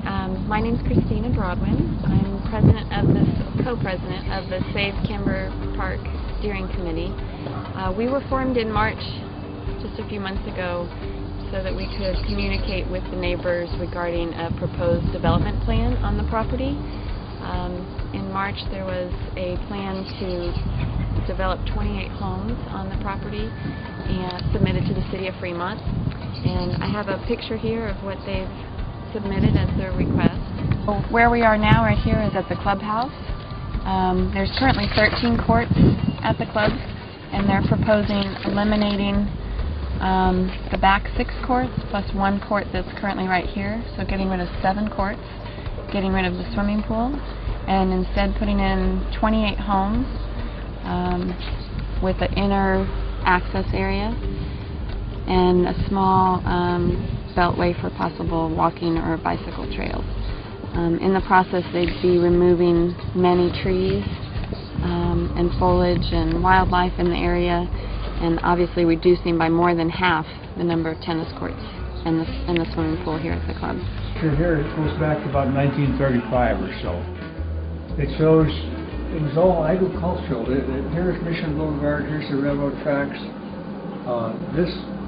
My name's Christina Broadwin. I'm co-president of the SaveKimberPark Steering Committee. We were formed in March, just a few months ago, so that we could communicate with the neighbors regarding a proposed development plan on the property. In March there was a plan to develop 28 homes on the property and submitted to the City of Fremont. And I have a picture here of what they've submitted as their request. Where we are now right here is at the clubhouse. There's currently 13 courts at the club, and they're proposing eliminating the back 6 courts plus 1 court that's currently right here, so getting rid of 7 courts, getting rid of the swimming pool, and instead putting in 28 homes with an inner access area and a small beltway for possible walking or bicycle trails. In the process, they'd be removing many trees and foliage and wildlife in the area, and obviously reducing by more than half the number of tennis courts and the swimming pool here at the club. Here it goes back to about 1935 or so. It shows it was all agricultural. Here's Mission Boulevard, here's the railroad tracks.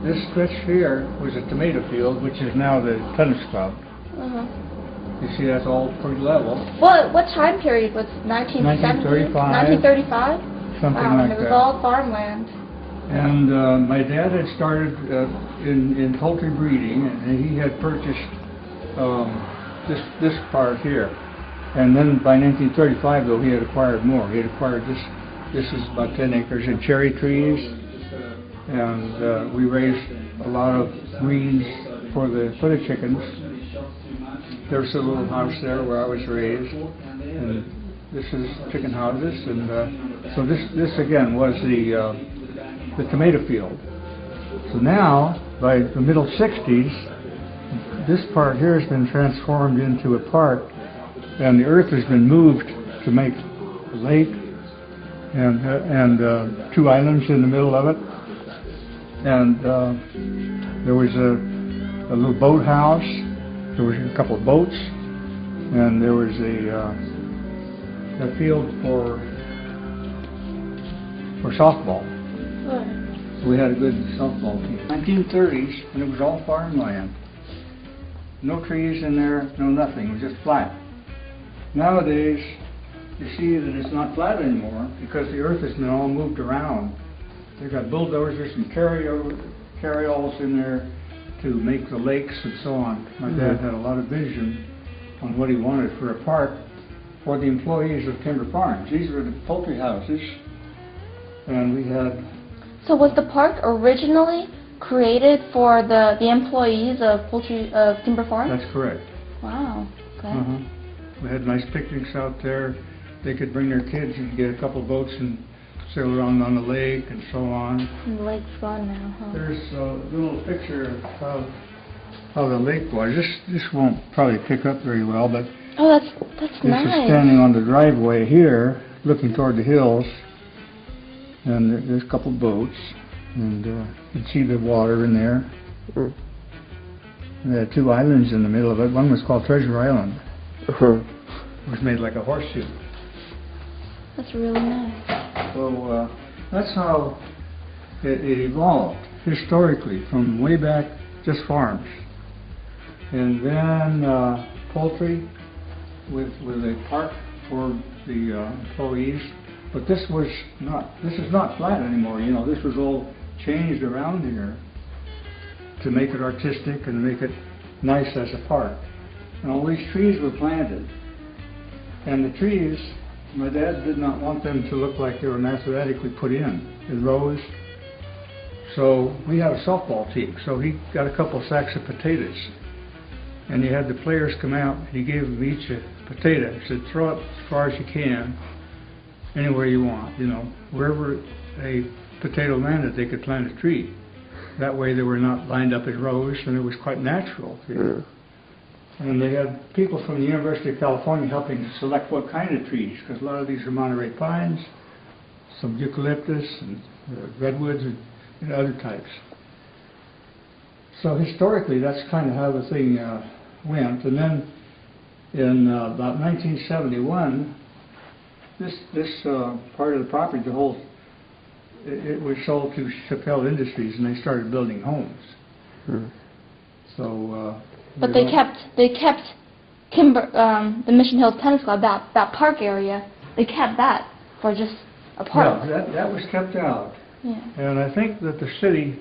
This stretch here was a tomato field, which is now the tennis club. You see, that's all pretty level. What time period was 1970? 1935? Something wow, like and it was that. all farmland. And my dad had started in poultry breeding, and he had purchased this part here. And then by 1935, though, he had acquired more. He had acquired this is about 10 acres in cherry trees, and we raised a lot of greens for the chickens. There's a little house there where I was raised, and this is chicken houses, and so this again was the tomato field. So now, by the middle 60s, this part here has been transformed into a park, and the earth has been moved to make a lake and 2 islands in the middle of it. And there was a little boathouse. There was a couple of boats, and there was a field for softball. So we had a good softball team. 1930s, and it was all farmland. No trees in there, no nothing. It was just flat. Nowadays, you see that it's not flat anymore because the earth has been all moved around. They've got bulldozers and carryalls in there to make the lakes and so on. My dad had a lot of vision on what he wanted for a park for the employees of Kimber Farms. These were the poultry houses, and we had... So was the park originally created for the employees of Kimber Farms? That's correct. Wow. Okay. We had nice picnics out there. They could bring their kids and get a couple of boats and sail around on the lake and so on. And the lake's gone now, huh? There's a little picture of how the lake was. This won't probably pick up very well, but oh, that's nice. This is standing on the driveway here, looking toward the hills, and there's a couple of boats, and you can see the water in there. And there are 2 islands in the middle of it. One was called Treasure Island. It was made like a horseshoe. That's really nice. So that's how it evolved historically, from way back, just farms, and then poultry with a park for the employees. But this is not flat anymore. You know, this was all changed around here to make it artistic and make it nice as a park. And all these trees were planted, and the trees, my dad did not want them to look like they were mathematically put in rows. So we had a softball team, so he got a couple of sacks of potatoes, and he had the players come out, and he gave them each a potato. He said, throw it as far as you can, anywhere you want, you know, wherever a potato landed, they could plant a tree. That way they were not lined up in rows, and it was quite natural. And they had people from the University of California helping to select what kind of trees, because a lot of these are Monterey pines, some eucalyptus and redwoods and other types. So historically, that's kind of how the thing went. And then in about 1971, this part of the property, it was sold to Chappelle Industries, and they started building homes. So. But they kept Kimber, the Mission Hills Tennis Club, that park area. They kept that for just a park. Yeah, that was kept out. Yeah. And I think that the city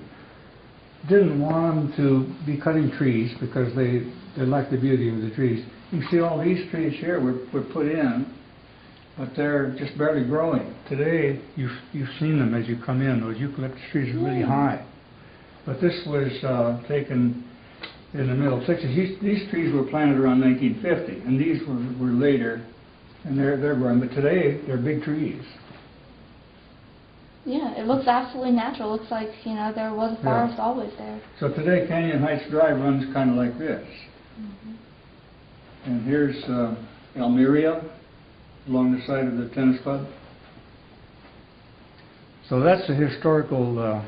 didn't want them to be cutting trees because they liked the beauty of the trees. You can see all these trees here were put in, but they're just barely growing. Today, you've seen them as you come in. Those eucalyptus trees are really high. But this was taken in the middle 60s. These trees were planted around 1950, and these were later, and they're growing. But today, they're big trees. Yeah, it looks absolutely natural. It looks like, you know, there was a forest always there. So today, Canyon Heights Drive runs kind of like this. And here's Almeria along the side of the tennis club. So that's the historical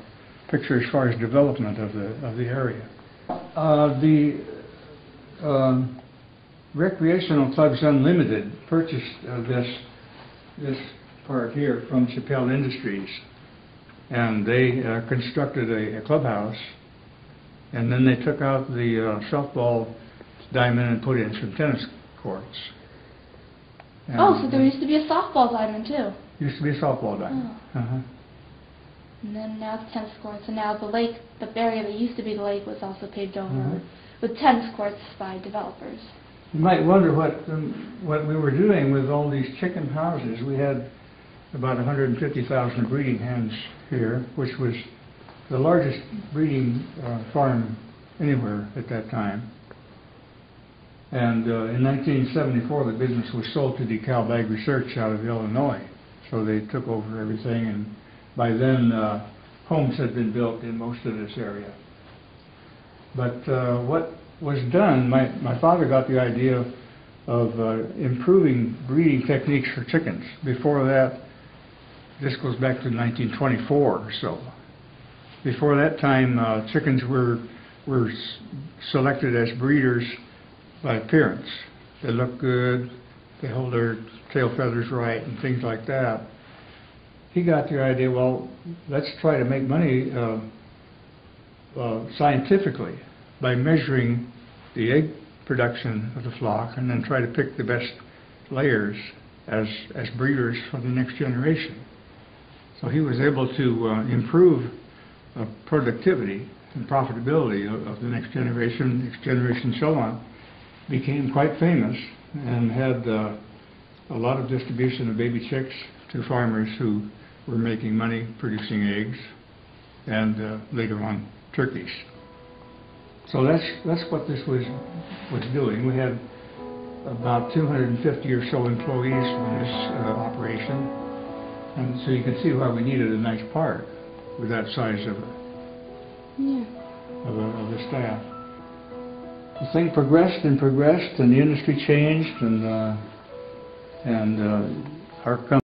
picture as far as development of the area. The Recreational Clubs Unlimited purchased this part here from Chappelle Industries, and they constructed a clubhouse, and then they took out the softball diamond and put in some tennis courts. And oh, so there used to be a softball diamond too. Used to be a softball diamond. Oh. And then now it's tennis courts, and now the lake, the area that used to be the lake, was also paved over with tennis courts by developers. You might wonder what we were doing with all these chicken houses. We had about 150,000 breeding hens here, which was the largest breeding farm anywhere at that time. And in 1974, the business was sold to DeKalb Ag Research out of Illinois. So they took over everything, and by then homes had been built in most of this area. But what was done, my father got the idea of improving breeding techniques for chickens. Before that, this goes back to 1924 or so. Before that time, chickens were selected as breeders by appearance. They look good, they hold their tail feathers right, and things like that. He got the idea, well, let's try to make money scientifically by measuring the egg production of the flock, and then try to pick the best layers as breeders for the next generation. So he was able to improve productivity and profitability of the next generation, so on. Became quite famous and had a lot of distribution of baby chicks to farmers who were making money producing eggs, and later on turkeys. So that's what this was doing. We had about 250 or so employees in this operation, and so you can see why we needed a nice park with that size of the staff. The thing progressed and progressed, and the industry changed, and our company